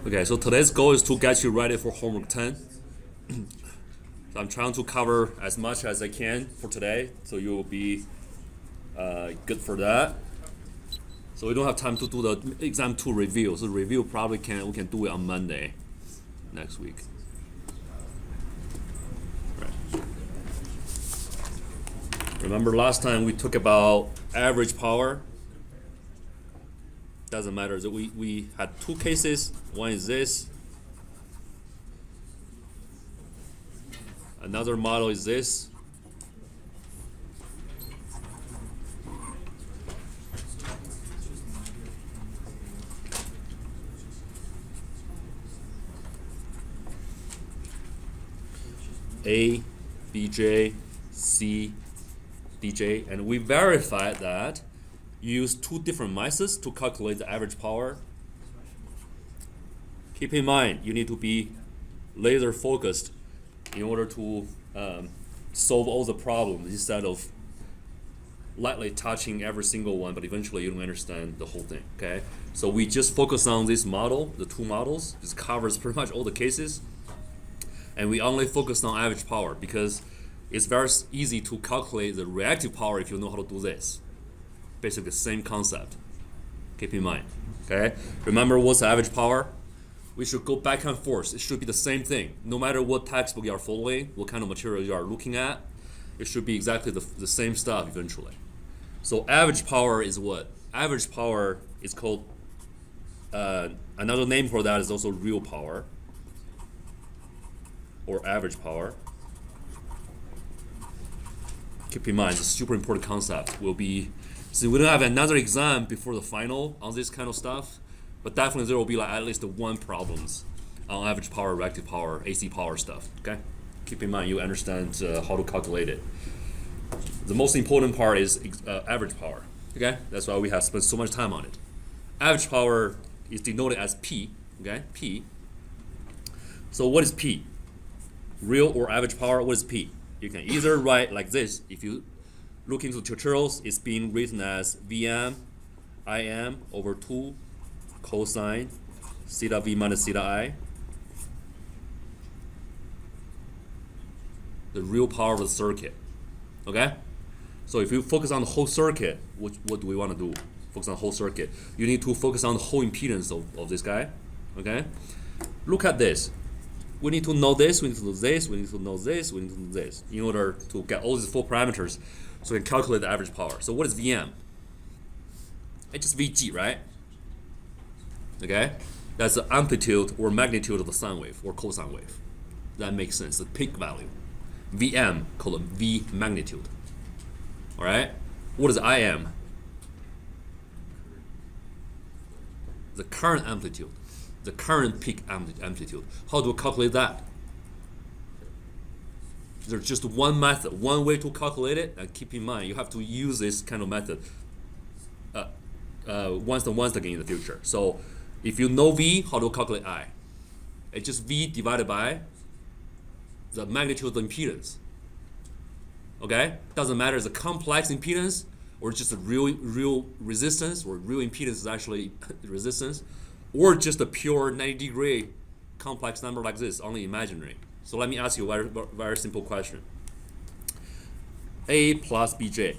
Okay, so today's goal is to get you ready for homework 10. So I'm trying to cover as much as I can for today, so you will be good for that. So we don't have time to do the exam 2 review. So review probably we can do it on Monday next week. Right. Remember last time we talked about average power. Doesn't matter. So we had two cases. One is this. Another model is this. A, BJ, C, DJ, and we verified that you use two different methods to calculate the average power. Keep in mind, you need to be laser focused in order to solve all the problems instead of lightly touching every single one, but eventually you don't understand the whole thing, okay? So we just focus on this model, the two models. This covers pretty much all the cases. And we only focus on average power because it's very easy to calculate the reactive power if you know how to do this. Basically the same concept. Keep in mind, okay? Remember what's the average power? We should go back and forth. It should be the same thing. No matter what textbook you are following, what kind of material you are looking at, it should be exactly the same stuff eventually. So average power is what? Average power is called, another name for that is also real power, or average power. Keep in mind, it's a super important concept. So we don't have another exam before the final on this kind of stuff, but definitely there will be like at least one problems on average power, reactive power, AC power stuff, okay? Keep in mind, you understand how to calculate it. The most important part is average power, okay? That's why we have spent so much time on it. Average power is denoted as P, okay? P. So what is P? Real or average power, what is P? You can either write like this. If you look into tutorials, it's being written as Vm Im over 2 cosine theta V minus theta I. The real power of the circuit, okay? So if you focus on the whole circuit, what do we want to do? Focus on the whole circuit. You need to focus on the whole impedance of this guy, okay? Look at this. We need to know this, we need to know this, we need to know this, we need to know this in order to get all these four parameters so we can calculate the average power. So what is Vm? It's just Vg, right? Okay? That's the amplitude or magnitude of the sine wave or cosine wave. That makes sense, the peak value. Vm, called V magnitude. Alright? What is Im? The current amplitude. The current peak amplitude. How do we calculate that? There's just one method, one way to calculate it, and keep in mind you have to use this kind of method once again in the future. So if you know V, how to calculate I? It's just V divided by the magnitude of the impedance. Okay? Doesn't matter if it's a complex impedance or just a real resistance, or real impedance is actually resistance, or just a pure 90-degree complex number like this, only imaginary. So let me ask you a very simple question. A plus Bj.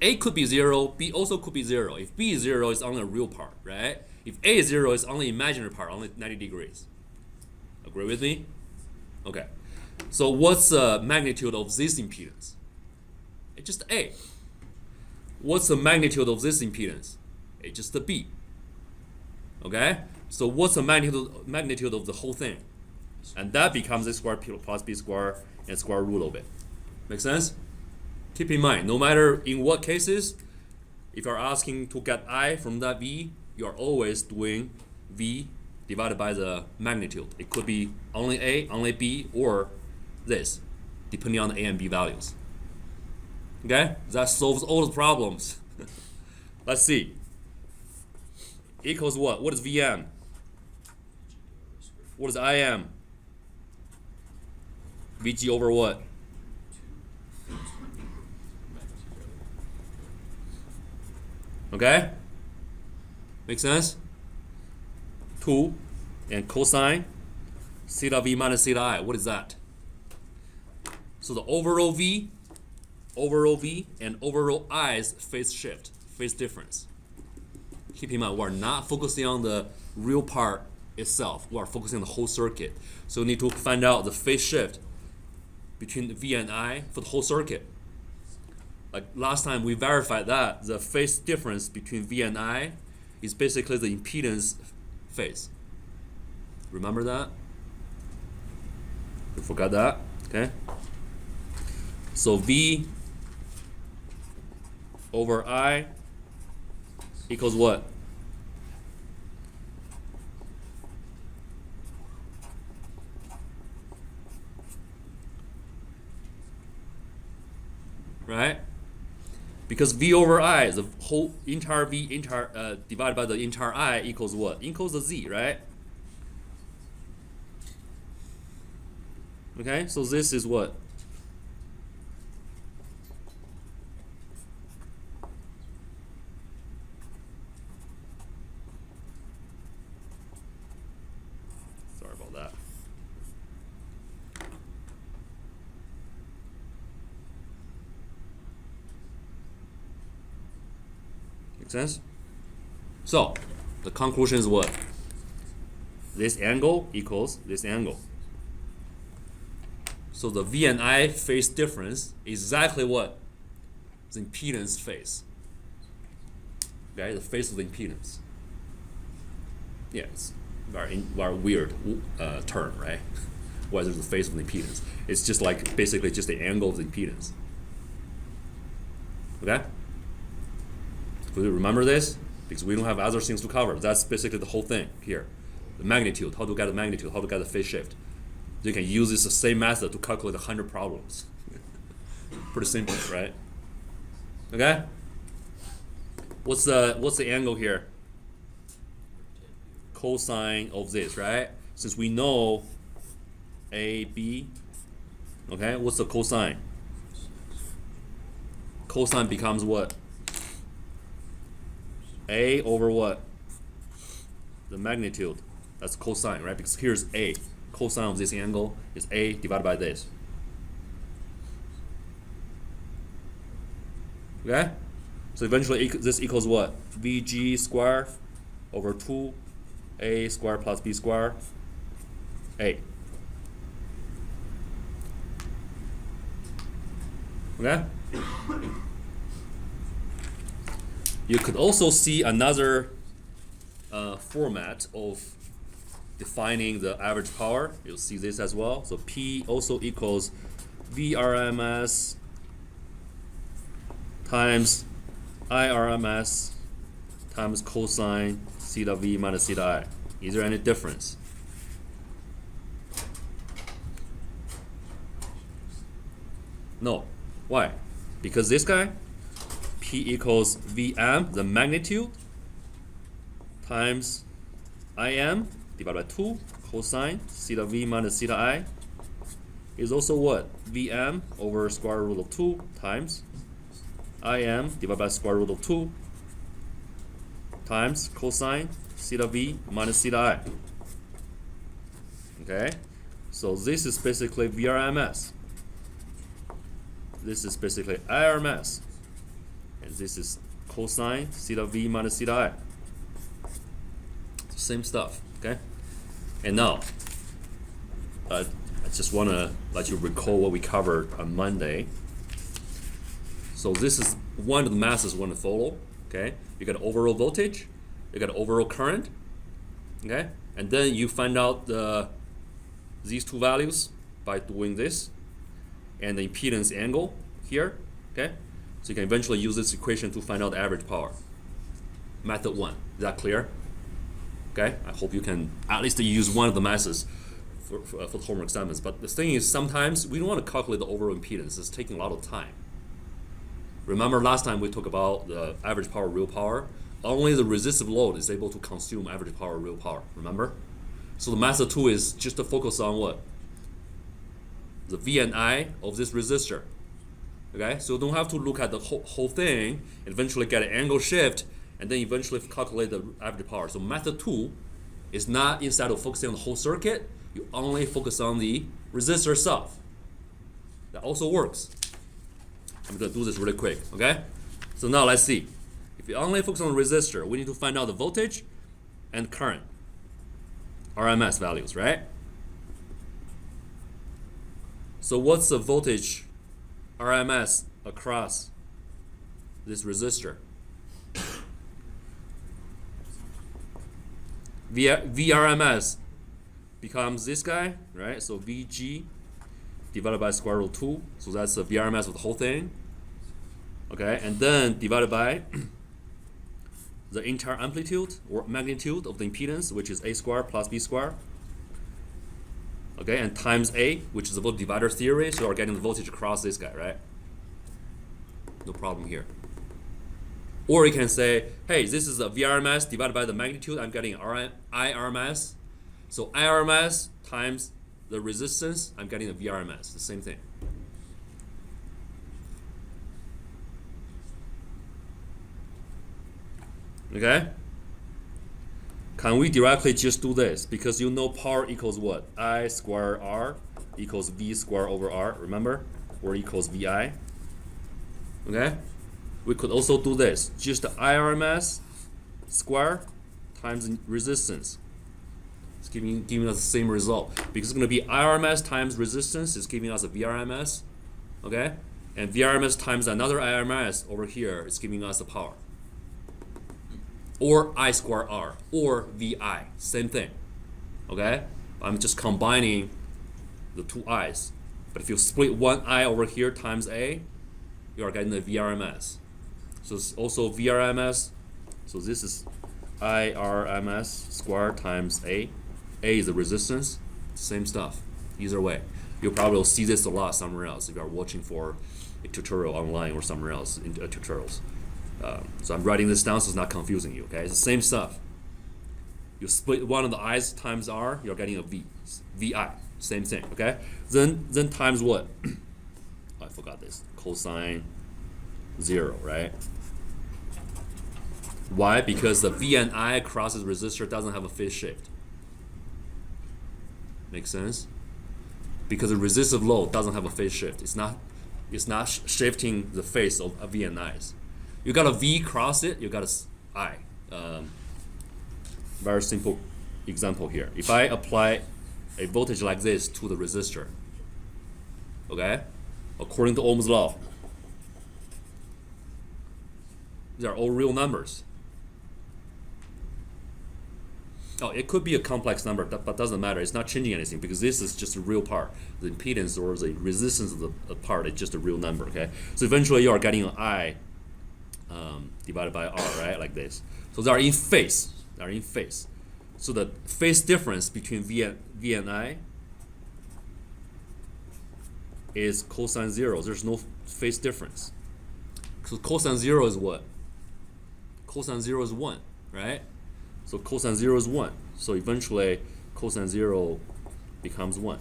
A could be 0, B also could be 0. If B is 0, it's only a real part, right? If A is 0, it's only imaginary part, only 90 degrees. Agree with me? Okay. So what's the magnitude of this impedance? It's just A. What's the magnitude of this impedance? It's just the B. Okay? So what's the magnitude of the whole thing? And that becomes a square plus B square and square root of it. Make sense? Keep in mind, no matter in what cases, if you're asking to get I from that V, you're always doing V divided by the magnitude. It could be only A, only B, or this, depending on the A and B values. Okay? That solves all the problems. Let's see. Equals what? What is Vm? What is Im? Vg over what? Okay? Make sense? 2 and cosine theta v minus theta I. What is that? So the overall v, and overall i's phase shift, phase difference. Keep in mind, we're not focusing on the real part itself. We are focusing on the whole circuit. So we need to find out the phase shift between the v and I for the whole circuit. Like last time, we verified that the phase difference between v and I is basically the impedance phase. Remember that? You forgot that? Okay. So v over I equals what? Right? Because v over I, the whole entire v divided by the entire I equals what? Equals the z, right? Okay, so this is what? Sorry about that. Make sense? So, the conclusion is what? This angle equals this angle. So the V and I phase difference is exactly what? The impedance phase. Okay, the phase of the impedance. Yeah, it's very weird term, right? What is the phase of the impedance? It's just like basically just the angle of the impedance. Okay? Do you remember this? Because we don't have other things to cover. That's basically the whole thing here. The magnitude, how to get the magnitude, how to get the phase shift. You can use this same method to calculate 100 problems. Pretty simple, right? Okay? What's the angle here? Cosine of this, right? Since we know A, B, okay, what's the cosine? Cosine becomes what? A over what? The magnitude. That's cosine, right? Because here's A. Cosine of this angle is A divided by this. Okay? So eventually this equals what? VG squared over 2A squared plus B squared A. Okay? You could also see another format of defining the average power. You'll see this as well. So P also equals VRMS times IRMS times cosine theta V minus theta I. Is there any difference? No. Why? Because this guy, P equals Vm, the magnitude, times Im divided by 2 cosine theta V minus theta I is also what? Vm over square root of 2 times Im divided by square root of 2 times cosine theta V minus theta I. Okay? So this is basically VRMS. This is basically IRMS. And this is cosine theta V minus theta I. Same stuff, okay? And now, I just want to let you recall what we covered on Monday. So this is one of the masses we want to follow, okay? You got overall voltage, you got overall current, okay? And then you find out these two values by doing this, and the impedance angle here, okay? So you can eventually use this equation to find out the average power. Method 1, is that clear? Okay, I hope you can at least use one of the masses for the homework assignments. But the thing is, sometimes we don't want to calculate the overall impedance. It's taking a lot of time. Remember last time we talked about the average power, real power? Only the resistive load is able to consume average power, real power. Remember? So the method 2 is just to focus on what? The V and I of this resistor. Okay, so you don't have to look at the whole thing and eventually get an angle shift and then eventually calculate the average power. So method 2 It's not instead of focusing on the whole circuit, you only focus on the resistor itself. That also works. I'm gonna do this really quick, okay? So now let's see. If you only focus on the resistor, we need to find out the voltage and current, RMS values, right? So what's the voltage RMS across this resistor? VRMS becomes this guy, right? So VG divided by square root 2. So that's the VRMS of the whole thing. Okay, and then divided by the entire amplitude or magnitude of the impedance, which is A squared plus B squared. Okay, and times A, which is the voltage divider theory, so we're getting the voltage across this guy, right? No problem here. Or you can say, hey, this is a VRMS divided by the magnitude, I'm getting IRMS. So IRMS times the resistance, I'm getting a VRMS, the same thing. Okay? Can we directly just do this? Because you know power equals what? I square R equals V square over R, remember? Or equals VI. Okay? We could also do this. Just the IRMS square times resistance. It's giving us the same result. Because it's going to be IRMS times resistance is giving us a VRMS. Okay? And VRMS times another IRMS over here is giving us the power. Or I square R, or VI, same thing. Okay? I'm just combining the two I's. But if you split one I over here times A, you are getting the VRMS. So it's also VRMS. So this is IRMS squared times A. A is the resistance. Same stuff. Either way. You probably will see this a lot somewhere else if you are watching for a tutorial online or somewhere else in tutorials. So I'm writing this down so it's not confusing you. Okay, it's the same stuff. You split one of the I's times R, you're getting a V, VI, same thing. Okay, then times what? Oh, I forgot this. Cosine 0, right? Why? Because the V and I crosses resistor doesn't have a phase shift. Make sense? Because the resistive load doesn't have a phase shift. It's not shifting the phase of V and I's. You got a V cross it, you got a I. Very simple example here. If I apply a voltage like this to the resistor, okay, according to Ohm's law, these are all real numbers. Oh, it could be a complex number, but doesn't matter. It's not changing anything because this is just a real part. The impedance or the resistance of the part is just a real number, okay? So eventually you are getting an I divided by R, right? Like this. So they are in phase. They are in phase. So the phase difference between V and I is cosine 0. There's no phase difference. So cosine 0 is what? Cosine 0 is 1, right? So cosine 0 is 1. So eventually cosine 0 becomes 1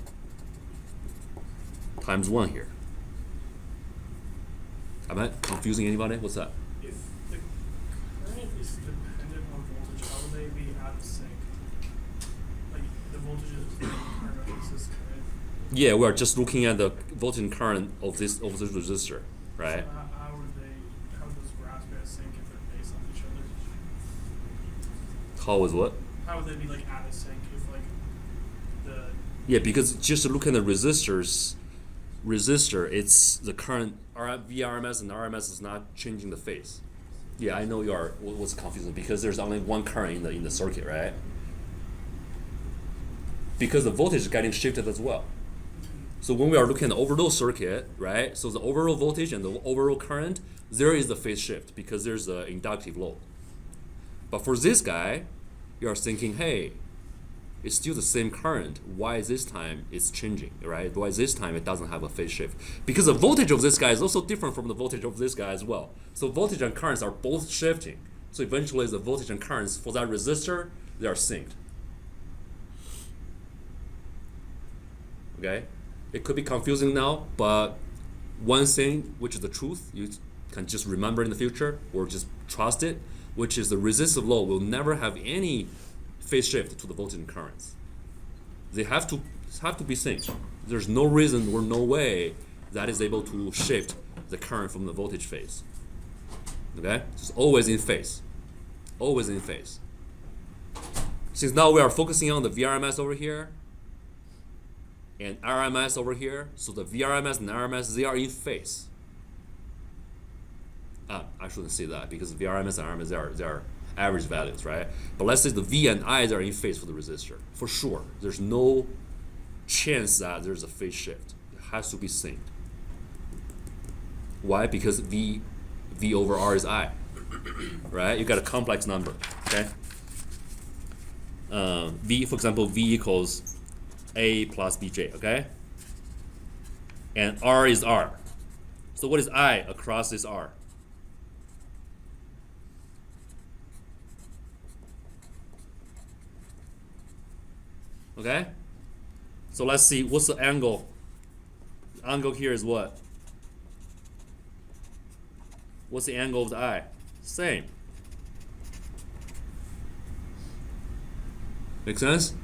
times 1 here. Am I confusing anybody? What's that? If the current is dependent on voltage, how will they be out of sync? Like the voltage is the current of this current. Yeah, we are just looking at the voltage and current of this resistor, right? So how would those graphs be out of sync if they're based on each other? How is what? How would they be like out of sync if like the Yeah, because just look at the resistor, it's the current VRMS and RMS is not changing the phase. Yeah, I know you are. What's confusing because there's only one current in the circuit, right? Because the voltage is getting shifted as well. So when we are looking at the overall circuit, right? So the overall voltage and the overall current, there is the phase shift because there's an inductive load. But for this guy, you are thinking, hey, it's still the same current. Why this time it's changing, right? Why this time it doesn't have a phase shift? Because the voltage of this guy is also different from the voltage of this guy as well. So voltage and currents are both shifting. So eventually the voltage and currents for that resistor, they are synced. Okay? It could be confusing now, but one thing, which is the truth, you can just remember in the future or just trust it, which is the resistive load will never have any phase shift to the voltage and currents. They have to be synced. There's no reason or no way that is able to shift the current from the voltage phase. Okay? It's always in phase. Always in phase. Since now we are focusing on the VRMS over here and RMS over here, so the VRMS and RMS, they are in phase. I shouldn't say that because VRMS and RMS, they are average values, right? But let's say the V and I are in phase for the resistor. For sure, there's no chance that there's a phase shift. It has to be synced. Why? Because V over R is I, right? You got a complex number, okay? V, for example, V equals A plus BJ, okay? And R is R. So what is I across this R? Okay? So let's see, what's the angle? The angle here is what? What's the angle of the I? Same. Make sense?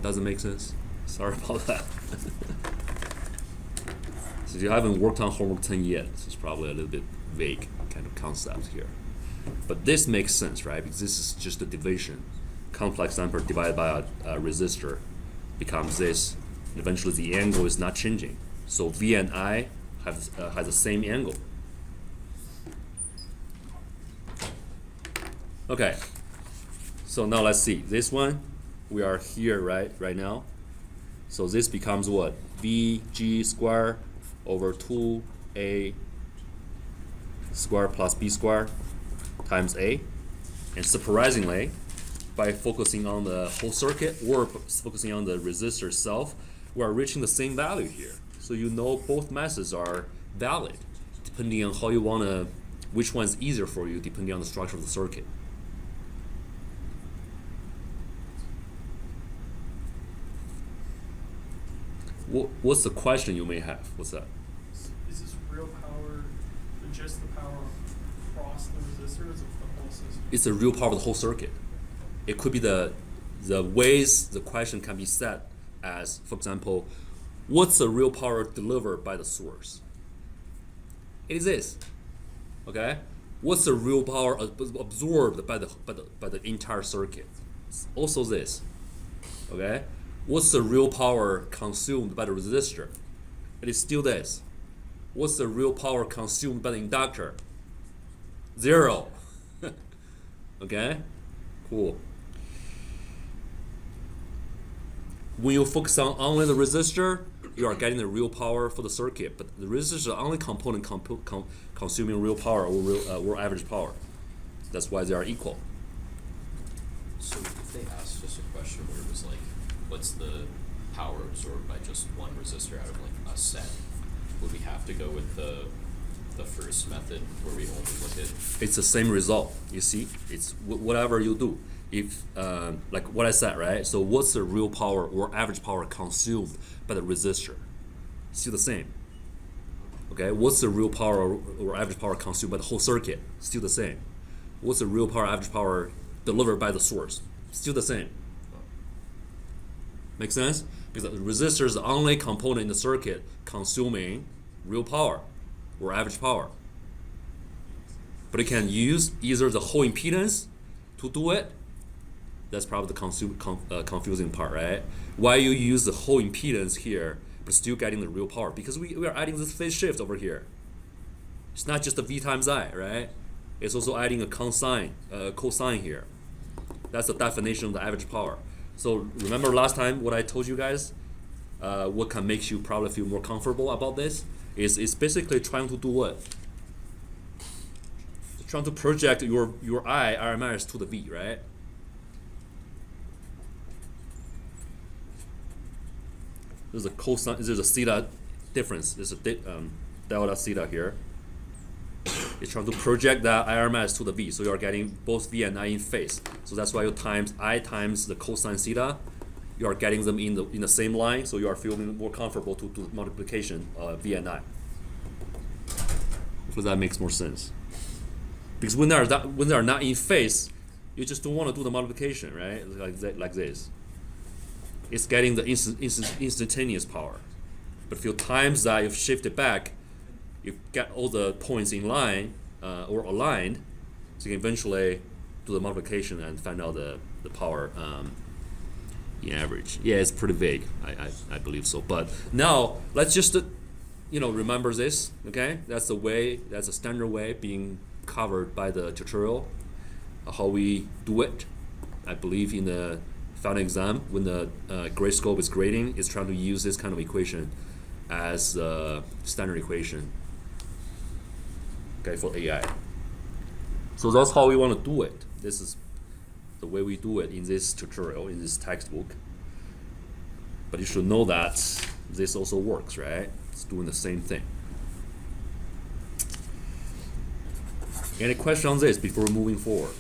Doesn't make sense? Sorry about that. So you haven't worked on homework 10 yet, so it's probably a little bit vague kind of concept here. But this makes sense, right? Because this is just a division. Complex number divided by a resistor becomes this. And eventually the angle is not changing. So V and I has the same angle. Okay. So now let's see. This one, we are here right now. So this becomes what? VG square over 2A square plus B square times A. And surprisingly, by focusing on the whole circuit or focusing on the resistor itself, we are reaching the same value here. So you know both methods are valid, depending on how you want to, which one is easier for you, depending on the structure of the circuit. What's the question you may have? What's that? Is this real power, just the power across the resistor, or is it the whole system? It's the real power of the whole circuit. It could be the ways the question can be set as, for example, what's the real power delivered by the source? It is this. Okay? What's the real power absorbed by the entire circuit? It's also this. Okay? What's the real power consumed by the resistor? It is still this. What's the real power consumed by the inductor? 0. Okay? Cool. When you focus on only the resistor, you are getting the real power for the circuit, but the resistor is the only component consuming real power or average power. That's why they are equal. So if they asked just a question where it was like, what's the power absorbed by just one resistor out of like a set, would we have to go with the first method where we only look at? It's the same result. You see, it's whatever you do. If like what I said, right? So what's the real power or average power consumed by the resistor? Still the same. Okay, what's the real power or average power consumed by the whole circuit? Still the same. What's the real power, average power delivered by the source? Still the same. Make sense? Because the resistor is the only component in the circuit consuming real power or average power. But it can use either the whole impedance to do it. That's probably the confusing part, right? Why you use the whole impedance here, but still getting the real power? Because we are adding this phase shift over here. It's not just the V times I, right? It's also adding a cosine here. That's the definition of the average power. So remember last time what I told you guys? What can make you probably feel more comfortable about this is it's basically trying to do what? Trying to project your I, RMS, to the V, right? There's a cosine, there's a theta difference. There's a delta theta here. It's trying to project that IRMS to the V, so you are getting both V and I in phase. So that's why you times I times the cosine theta. You are getting them in the same line, so you are feeling more comfortable to do multiplication V and I. Hopefully that makes more sense. Because when they are not in phase, You just don't want to do the multiplication, right? Like this. It's getting the instantaneous power. But if you times that, you shift it back, you get all the points in line or aligned, so you can eventually do the multiplication and find out the power in average. Yeah, it's pretty vague. I believe so. But now let's just remember this. Okay, that's a standard way being covered by the tutorial. How we do it. I believe in the final exam when the grade scope is grading, it's trying to use this kind of equation as the standard equation. Okay, for AI. So that's how we want to do it. This is the way we do it in this tutorial, in this textbook. But you should know that this also works, right? It's doing the same thing. Any question on this before moving forward?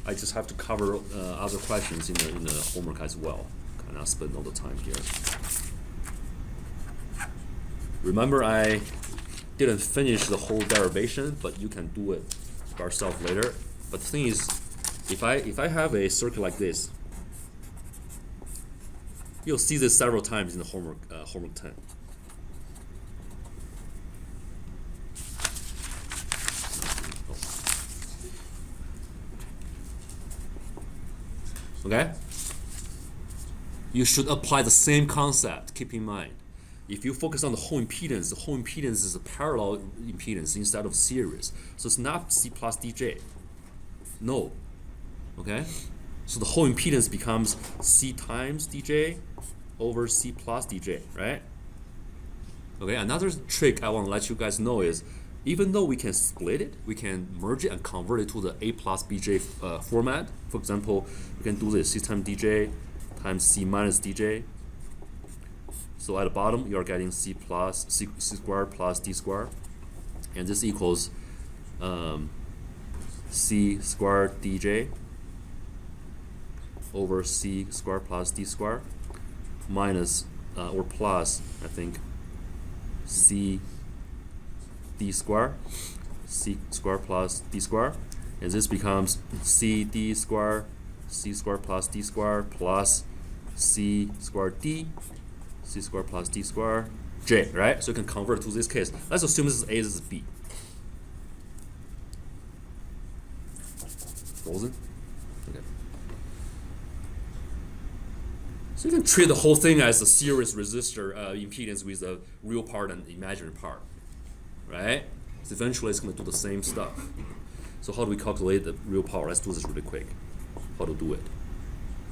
I just have to cover other questions in the homework as well. Cannot spend all the time here. Remember, I didn't finish the whole derivation, but you can do it by yourself later. But the thing is, if I have a circuit like this, you'll see this several times in the homework 10. Okay? You should apply the same concept, keep in mind. If you focus on the whole impedance is a parallel impedance instead of series. So it's not C plus DJ. No. Okay? So the whole impedance becomes C times DJ over C plus DJ, right? Okay, another trick I want to let you guys know is even though we can split it, we can merge it and convert it to the A plus BJ format. For example, we can do this C times DJ times C minus DJ. So at the bottom, you are getting C squared plus D squared. And this equals C squared DJ over C squared plus D squared minus or plus, I think, C D squared, C squared plus D squared, and this becomes C D squared, C squared plus D squared plus C squared D, C squared plus D squared, J, right? So you can convert to this case. Let's assume this is A, this is B. Frozen? Okay. So you can treat the whole thing as a series resistor impedance with a real part and imaginary part. Right? So eventually it's going to do the same stuff. So how do we calculate the real power? Let's do this really quick. How to do it?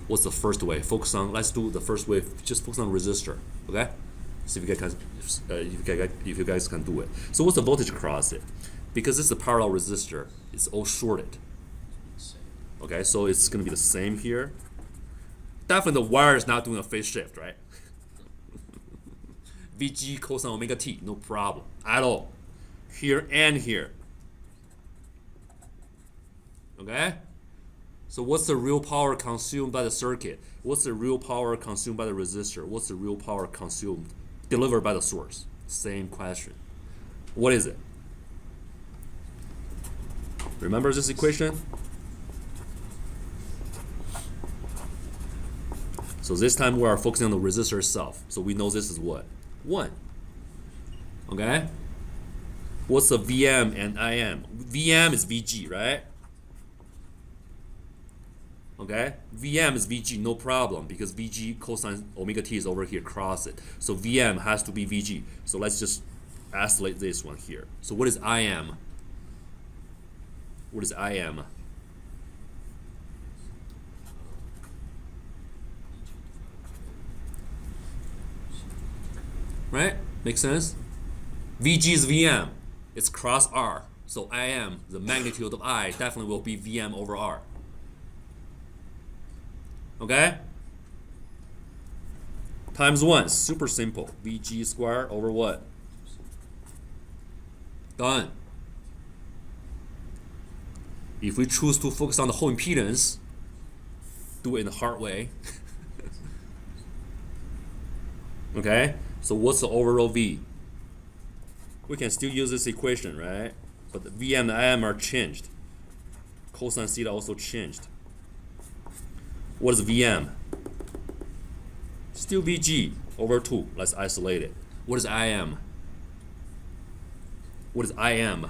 What's the first way? Let's do the first way. Just focus on resistor. Okay? See if you guys can do it. So what's the voltage across it? Because it's a parallel resistor, it's all shorted. Okay, so it's going to be the same here. Definitely the wire is not doing a phase shift, right? VG cosine omega t, no problem at all. Here and here. Okay? So what's the real power consumed by the circuit? What's the real power consumed by the resistor? What's the real power consumed, delivered by the source? Same question. What is it? Remember this equation? So this time we are focusing on the resistor itself. So we know this is what? 1. Okay? What's the VM and IM? VM is VG, right? Okay? VM is VG, no problem, because VG cosine omega t is over here, cross it. So VM has to be VG. So let's just isolate this one here. So what is IM? What is IM? Right? Makes sense? VG is VM. It's cross R. So IM, the magnitude of I, definitely will be VM over R. Okay? Times 1. Super simple. VG squared over what? Done. If we choose to focus on the whole impedance, do it in the hard way. Okay? So what's the overall V? We can still use this equation, right? But the VM and IM are changed. Cosine theta also changed. What is VM? Still VG over 2. Let's isolate it. What is IM? What is IM?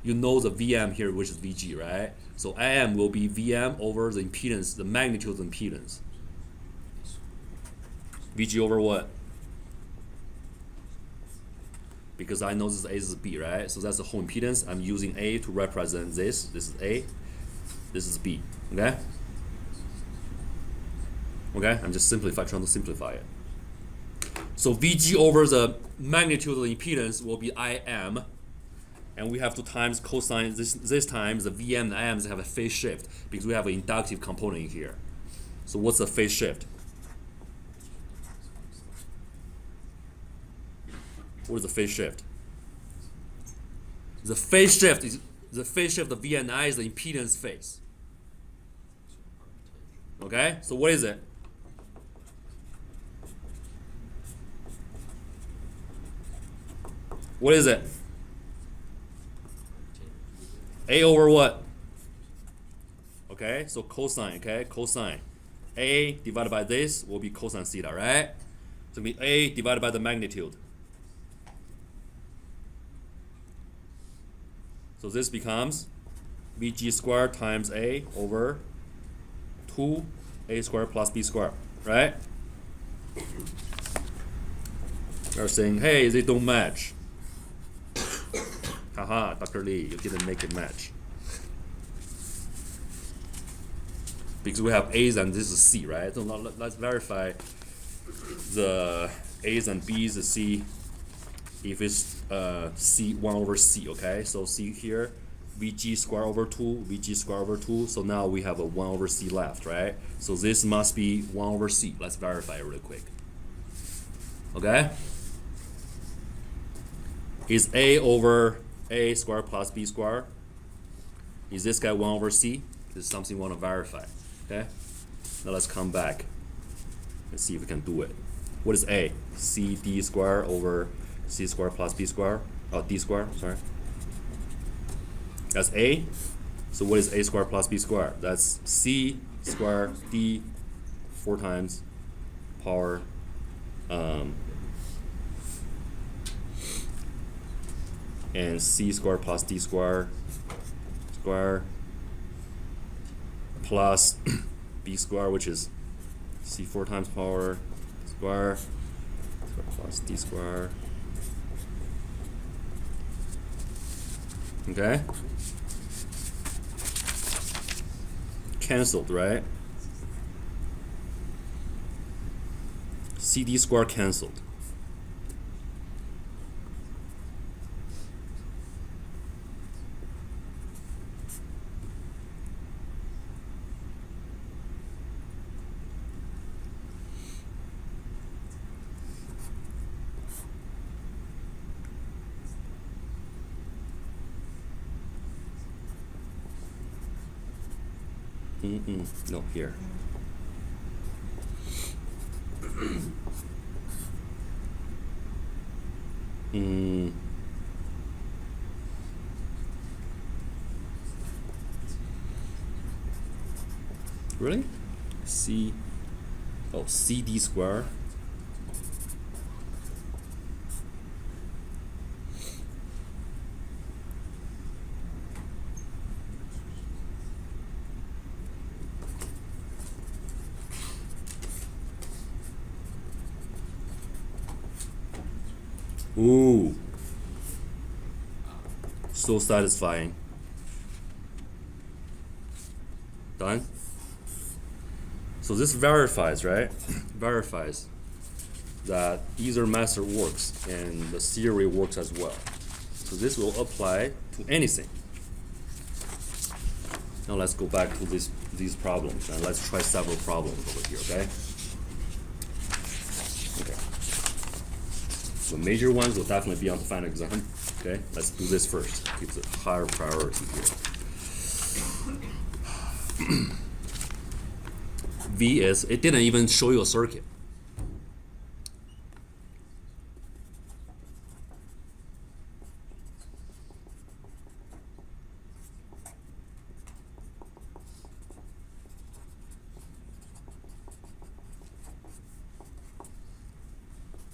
You know the VM here, which is VG, right? So IM will be VM over the impedance, the magnitude of the impedance. VG over what? Because I know this is A, this is B, right? So that's the whole impedance. I'm using A to represent this. This is A. This is B. Okay? Okay? I'm just trying to simplify it. So VG over the magnitude of the impedance will be IM. And we have to times cosine this time the VM and IMs have a phase shift because we have an inductive component here. So what's the phase shift? What is the phase shift? The phase shift is the phase shift of V and I is the impedance phase. Okay, so what is it? What is it? A over what? Okay, so cosine, okay, cosine. A divided by this will be cosine theta, right? So it means A divided by the magnitude. So this becomes Vg squared times A over 2A squared plus B squared, right? They're saying, hey, they don't match. Haha, Dr. Lee, you didn't make it match. Because we have A's and this is C, right? So now let's verify the A's and B's to see if it's C 1 over C, okay? So see here, Vg squared over 2, Vg squared over 2. So now we have a 1 over C left, right? So this must be 1 over C. Let's verify it really quick. Okay? Is A over A squared plus B squared? Is this guy 1 over C? This is something we want to verify. Okay? Now let's come back and see if we can do it. What is A? C D squared over C squared plus B squared. Oh, D squared, sorry. That's A. So what is A squared plus B squared? That's C squared D 4 times power and C squared plus D squared plus B squared, which is C 4 times power square plus D squared. Okay? Cancelled, right? CD squared cancelled. No, here. Really? C. Oh, CD square. Ooh, so satisfying. Done. So this verifies, right? Verifies that either method works and the theory works as well. So this will apply to anything. Now let's go back to these problems and let's try several problems over here, okay? Okay. The major ones will definitely be on the final exam. Okay, let's do this first. It's a higher priority here. V is, it didn't even show you a circuit.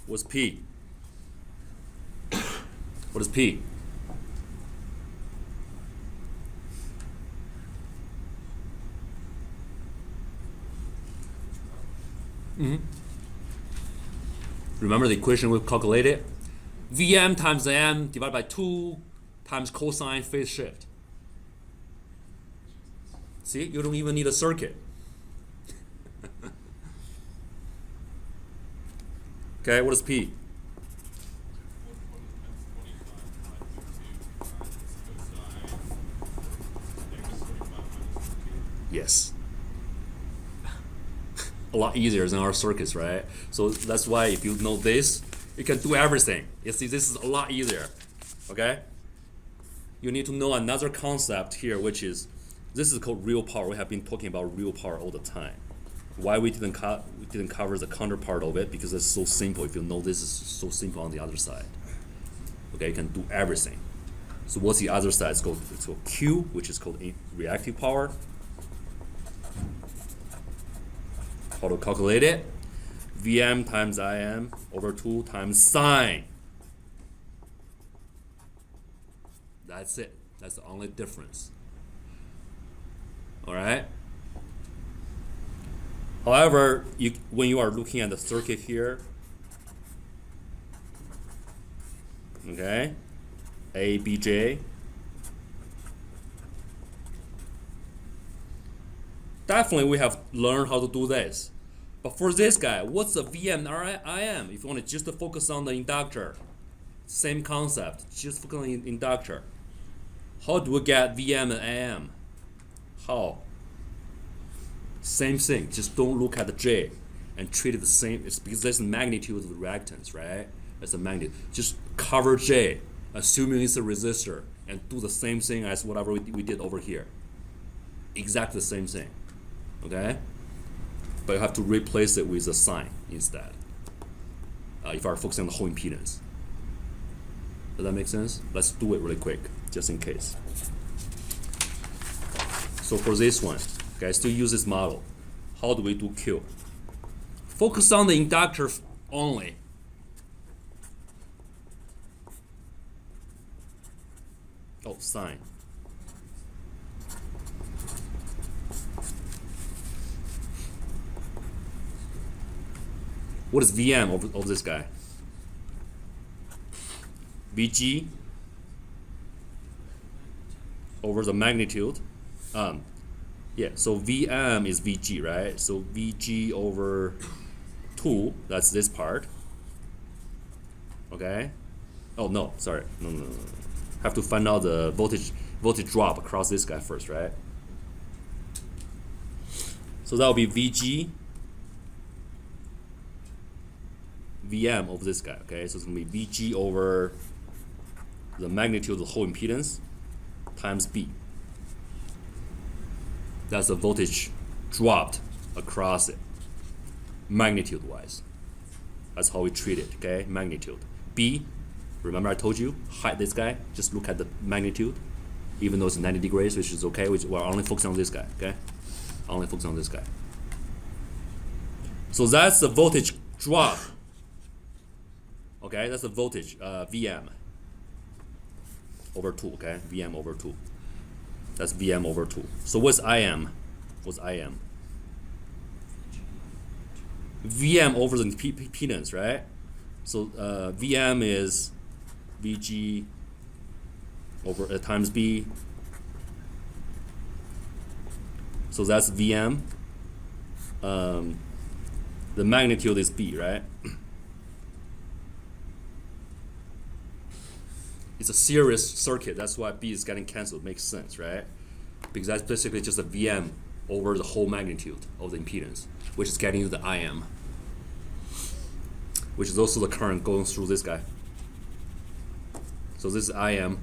What's P? What is P? Remember the equation we calculated? Vm times m divided by 2 times cosine phase shift. See, you don't even need a circuit. Okay, what is P? Yes. A lot easier than our circuits, right? So that's why if you know this, you can do everything. You see, this is a lot easier, okay? You need to know another concept here, which is, this is called real power. We have been talking about real power all the time. Why we didn't cover the counterpart of it? Because it's so simple. If you know this is so simple on the other side. Okay, you can do everything. So what's the other side? It's called Q, which is called reactive power. How to calculate it? Vm times Im over 2 times sine. That's it. That's the only difference. All right? However, when you are looking at the circuit here, okay, A, B, J, definitely we have learned how to do this. But for this guy, what's the Vm Im? If you want to just focus on the inductor, same concept, just focus on the inductor. How do we get Vm and Im? How? Same thing, just don't look at the J and treat it the same. It's because that's the magnitude of the reactance, right? That's the magnitude. Just cover J, assuming it's a resistor, and do the same thing as whatever we did over here. Exactly the same thing, okay? But you have to replace it with a sign instead. If you are focusing on the whole impedance. Does that make sense? Let's do it really quick, just in case. So for this one, okay, still use this model. How do we do Q? Focus on the inductor only. Oh, sine. What is Vm of this guy? Vg over the magnitude. Yeah, so Vm is Vg, right? So Vg over 2, that's this part. Okay? Oh, no, sorry. No. Have to find out the voltage drop across this guy first, right? So that will be Vg Vm over this guy, okay? So it's going to be Vg over the magnitude of the whole impedance times B. That's the voltage dropped across it, magnitude-wise. That's how we treat it, okay? Magnitude. B, remember I told you, hide this guy, just look at the magnitude, even though it's 90 degrees, which is okay, we're only focusing on this guy, okay? Only focusing on this guy. So that's the voltage drop. Okay, that's the voltage, Vm over 2, okay? Vm over 2. That's Vm over 2. So what's Im? What's Im? Vm over the impedance, right? So Vm is Vg over times B. So that's Vm. The magnitude is B, right? It's a series circuit. That's why B is getting canceled. Makes sense, right? Because that's basically just a Vm over the whole magnitude of the impedance, which is getting you the Im, which is also the current going through this guy. So this is Im.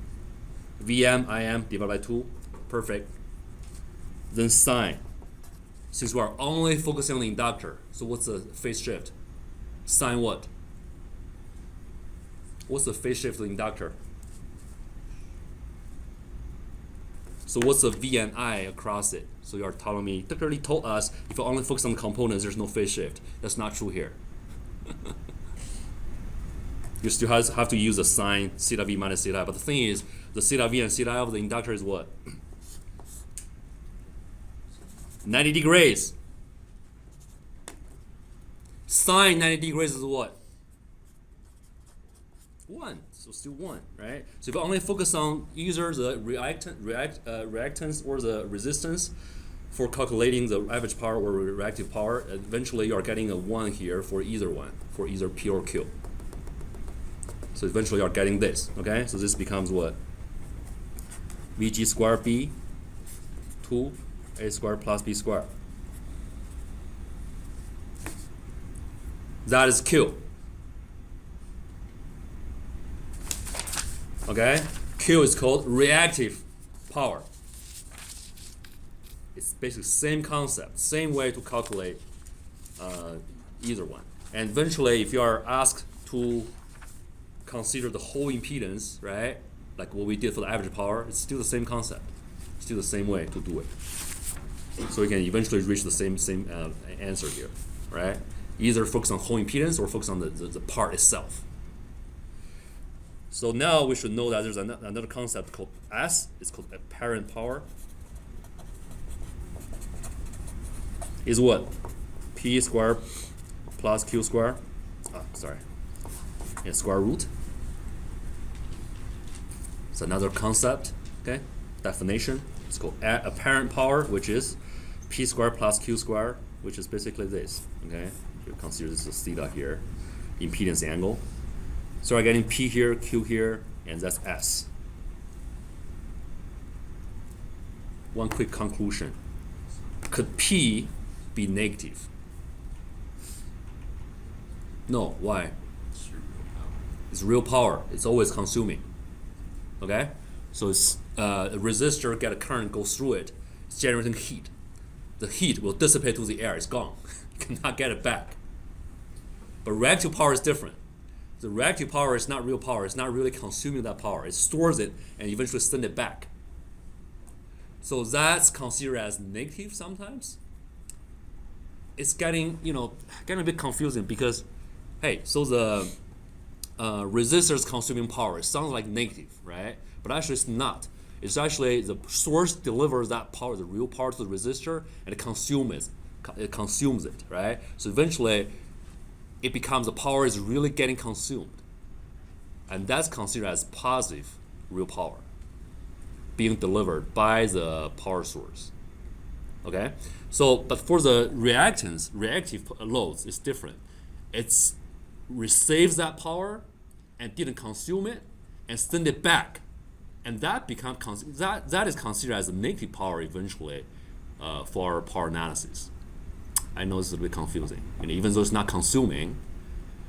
Vm, Im divided by 2. Perfect. Then sine. Since we are only focusing on the inductor, so what's the phase shift? Sine what? What's the phase shift of the inductor? So what's the V and I across it? So you are telling me, Dr. already told us, if you only focus on the components, there's no phase shift. That's not true here. You still have to use the sign theta v minus theta I. But the thing is, the theta v and theta I of the inductor is what? 90 degrees. Sine 90 degrees is what? 1. So still 1, right? So if you only focus on either the reactance or the resistance for calculating the average power or reactive power, eventually you are getting a 1 here for either one, for either P or Q. So eventually you are getting this, okay? So this becomes what? Vg squared B 2 A squared plus B squared. That is Q. Okay? Q is called reactive power. It's basically same concept, same way to calculate either one. And eventually, if you are asked to consider the whole impedance, right? Like what we did for the average power, it's still the same concept. Still the same way to do it. So we can eventually reach the same answer here, right? Either focus on whole impedance or focus on the part itself. So now we should know that there's another concept called S. It's called apparent power. Is what? P squared plus Q squared. And square root. It's another concept, okay? Definition. It's called apparent power, which is P squared plus Q squared, which is basically this, okay? You consider this as theta here, impedance angle. So I'm getting P here, Q here, and that's S. One quick conclusion. Could P be negative? No, why? It's real power. It's always consuming. Okay? So it's a resistor get a current goes through it. It's generating heat. The heat will dissipate to the air. It's gone. You cannot get it back. But reactive power is different. The reactive power is not real power. It's not really consuming that power. It stores it and eventually send it back. So that's considered as negative sometimes. It's getting a bit confusing because, hey, so the resistor's consuming power sounds like negative, right? But actually it's not. It's actually the source delivers that power, the real power to the resistor, and it consumes it, right? So eventually it becomes the power is really getting consumed. And that's considered as positive real power being delivered by the power source. Okay? So, but for the reactive loads, it's different. It receives that power and didn't consume it and send it back. And that that is considered as a negative power eventually for power analysis. I know it's a bit confusing. Even though it's not consuming,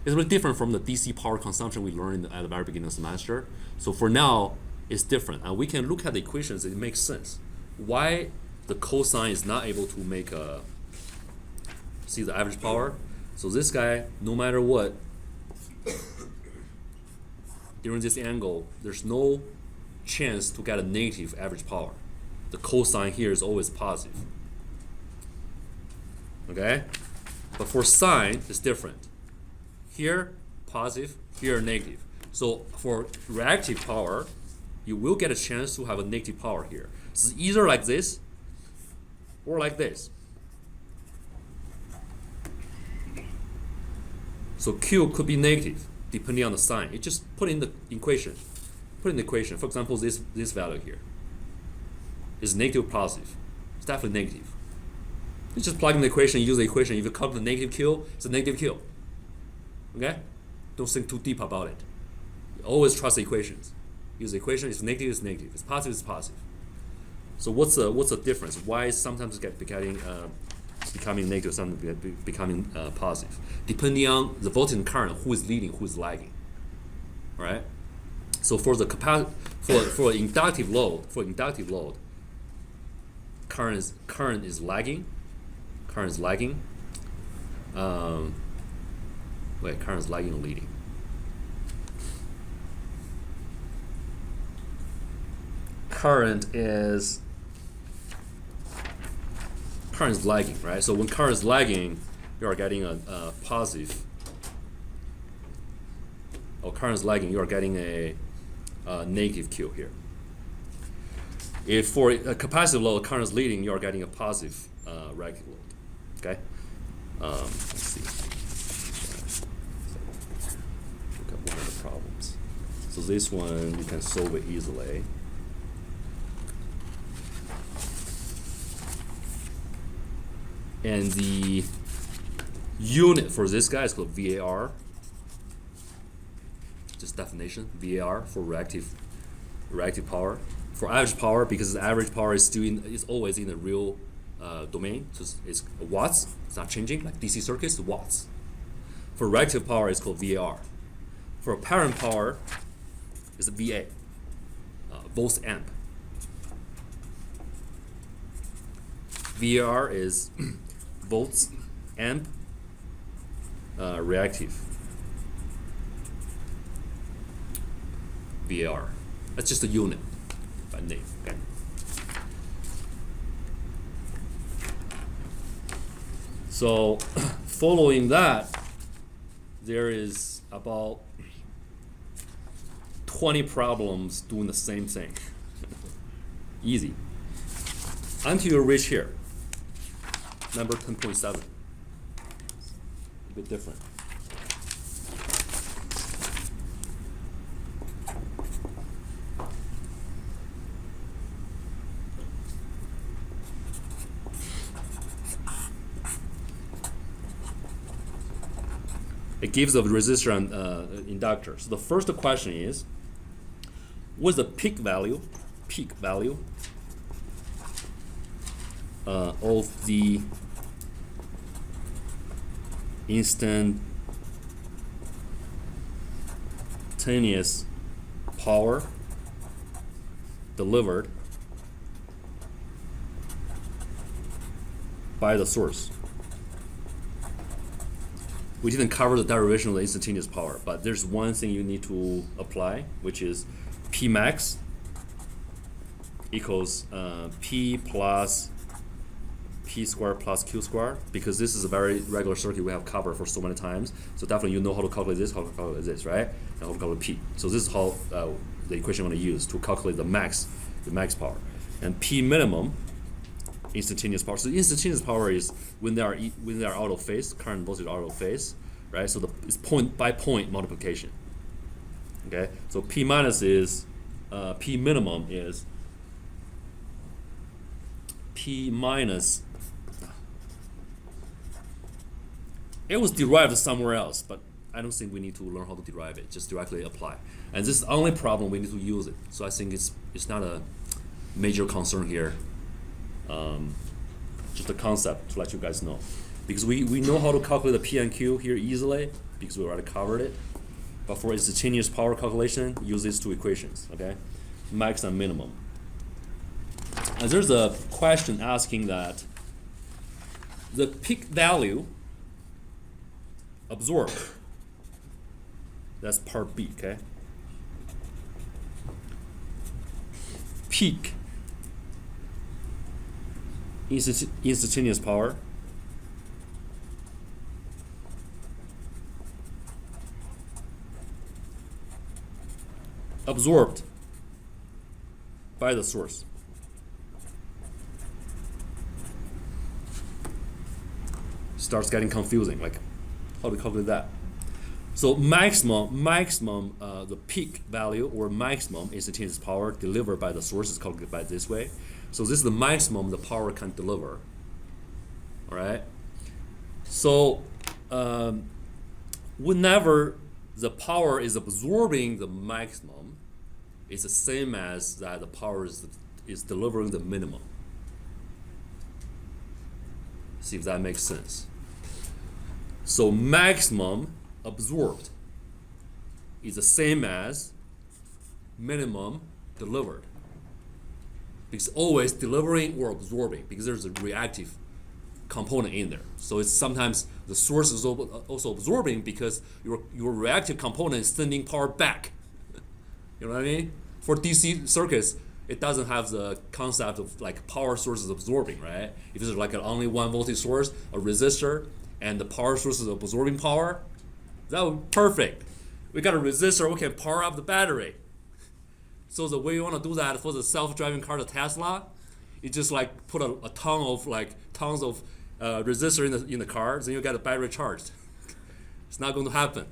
it's really different from the DC power consumption we learned at the very beginning of the semester. So for now, it's different. And we can look at the equations, it makes sense. Why the cosine is not able to see the average power. So this guy, no matter what, during this angle, there's no chance to get a negative average power. The cosine here is always positive. Okay? But for sine, it's different. Here, positive, here, negative. So for reactive power, you will get a chance to have a negative power here. It's either like this or like this. So Q could be negative depending on the sign. You just put in the equation. For example, this value here is negative or positive. It's definitely negative. You just plug in the equation, use the equation. If you calculate the negative Q, it's a negative Q. Okay? Don't think too deep about it. You always trust the equations. Use the equation. It's negative, it's negative. It's positive, it's positive. So what's the difference? Why sometimes becoming negative, sometimes becoming positive, depending on the voltage and current, who is leading, who is lagging. All right. So for the for inductive load, current is lagging. Current is lagging or leading? Current is lagging, right? So when current is lagging, you are getting a positive. or current is lagging, you are getting a negative Q here. If for a capacitive load, current is leading, you are getting a positive reactive load. Okay. Let's see. Look at one of the problems. So this one you can solve it easily. And the unit for this guy is called VAR. Just definition, VAR for reactive power. For average power, because the average power is always in the real domain, so it's watts. It's not changing like DC circuits, watts. For reactive power, it's called VAR. For apparent power, it's a VA, volts amp. VAR is volts amp reactive. VAR. That's just a unit by name. Okay. So, following that, there is about 20 problems doing the same thing. Easy. Until you reach here. Number 10.7. A bit different. It gives a resistor and inductor. So the first question is, what's the peak value of the instantaneous power delivered by the source? We didn't cover the derivation of the instantaneous power, but there's one thing you need to apply, which is P max equals P plus P squared plus Q squared, because this is a very regular circuit we have covered for so many times. So definitely you know how to calculate this, right? And how to calculate P. So this is how the equation I'm going to use to calculate the max power. And P minimum, instantaneous power. So instantaneous power is when they are out of phase, current voltage out of phase, right? So it's point by point multiplication. Okay. So P minus is P minimum is P minus. It was derived somewhere else, but I don't think we need to learn how to derive it. Just directly apply. And this is the only problem we need to use it. So I think it's not a major concern here. Just a concept to let you guys know, because we know how to calculate the P and Q here easily because we already covered it. But for instantaneous power calculation, use these two equations, okay? Max and minimum. And there's a question asking that the peak value absorbed, that's part B, okay? Peak instantaneous power absorbed by the source. Starts getting confusing, like how to calculate that. So maximum the peak value or maximum instantaneous power delivered by the source is calculated by this way. So this is the maximum the power can deliver. All right. So whenever the power is absorbing the maximum, it's the same as that the power is delivering the minimum. See if that makes sense. So maximum absorbed is the same as minimum delivered. Because always delivering or absorbing, because there's a reactive component in there. So it's sometimes the source is also absorbing because your reactive component is sending power back. You know what I mean? For DC circuits, it doesn't have the concept of like power sources absorbing, right? If it's like an only one voltage source, a resistor, and the power source is absorbing power, that would be perfect. we got a resistor, we can power up the battery. So the way you want to do that for the self-driving car, the Tesla, you just like put a ton of tons of resistor in the car, then you get the battery charged. It's not going to happen.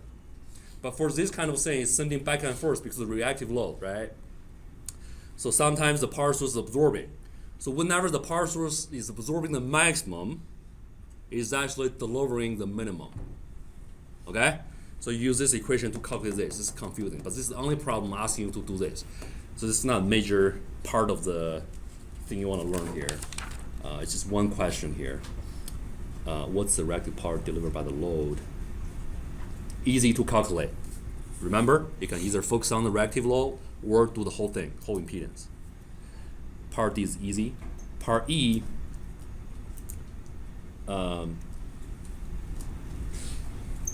But for this kind of thing, it's sending back and forth because of the reactive load, right? So sometimes the power source is absorbing. So whenever the power source is absorbing the maximum, it's actually delivering the minimum. Okay? So you use this equation to calculate this. This is confusing, but this is the only problem asking you to do this. So this is not a major part of the thing you want to learn here. It's just one question here. What's the reactive power delivered by the load? Easy to calculate. Remember, you can either focus on the reactive load or do the whole thing, whole impedance. Part D is easy. Part E,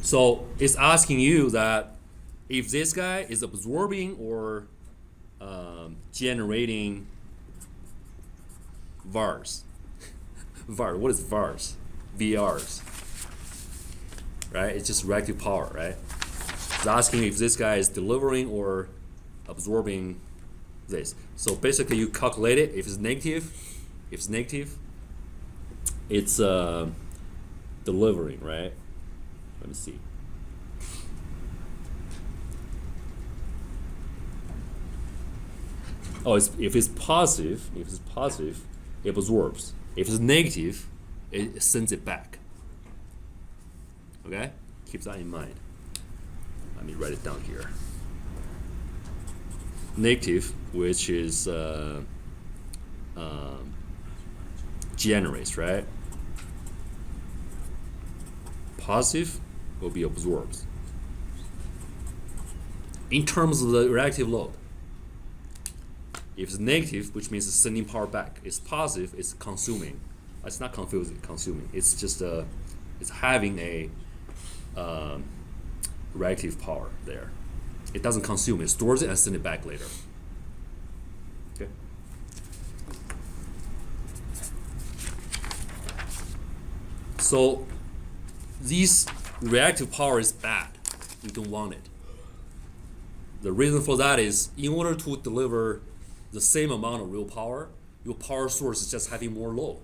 so it's asking you that if this guy is absorbing or generating VARs. VAR, what is VARs? VRs. Right? It's just reactive power, right? It's asking if this guy is delivering or absorbing this. So basically you calculate it. If it's negative, it's delivering, right? Let me see. Oh, if it's positive, it absorbs. If it's negative, it sends it back. Okay? Keep that in mind. Let me write it down here. Negative, which is generates, right? Positive will be absorbed. In terms of the reactive load, if it's negative, which means it's sending power back. It's positive, it's consuming. It's not confusing, consuming. It's just it's having a reactive power there. It doesn't consume it, stores it and sends it back later. Okay. So this reactive power is bad. You don't want it. The reason for that is in order to deliver the same amount of real power, your power source is just having more load.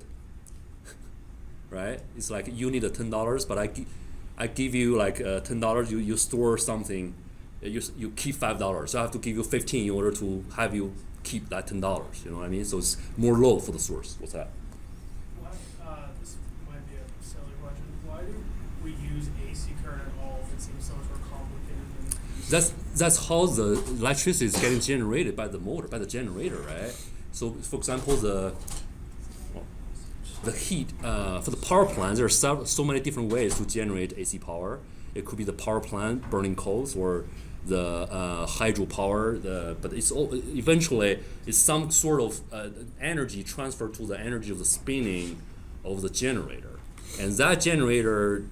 Right? It's like you need $10, but I give you like $10. You store something, you keep $5. So I have to give you 15 in order to have you keep that $10. You know what I mean? So it's more load for the source. What's that? Why, this might be a silly question. Why do we use AC current at all if it seems so much more complicated than That's how the electricity is getting generated by the motor, by the generator, right? So, for example, the heat for the power plant, there are so many different ways to generate AC power. It could be the power plant burning coals, or the hydropower. But it's all, eventually it's some sort of energy transferred to the energy of the spinning of the generator, and that generator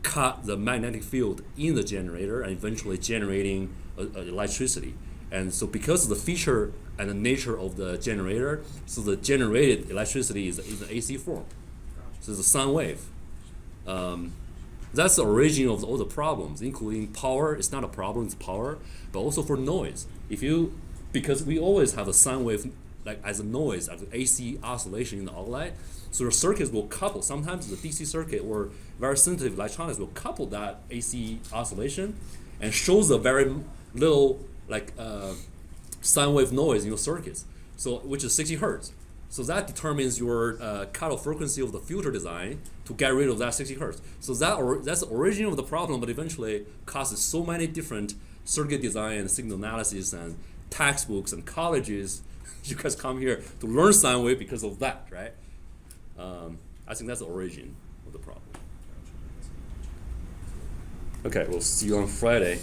cut the magnetic field in the generator and eventually generating electricity. And so because of the feature and the nature of the generator, so the generated electricity is in the AC form. So it's a sine wave. That's the origin of all the problems, including power. It's not a problem, it's power, but also for noise. Because we always have a sine wave like as a noise, as an AC oscillation in the outlet, so the circuits will couple. Sometimes the DC circuit or very sensitive electronics will couple that AC oscillation and shows a very little sine wave noise in your circuits, so which is 60 hertz. So that determines your cutoff frequency of the filter design to get rid of that 60 hertz. So that's the origin of the problem, but eventually causes so many different circuit design and signal analysis and textbooks and colleges. You guys come here to learn sine wave because of that, right? I think that's the origin of the problem. Okay, we'll see you on Friday.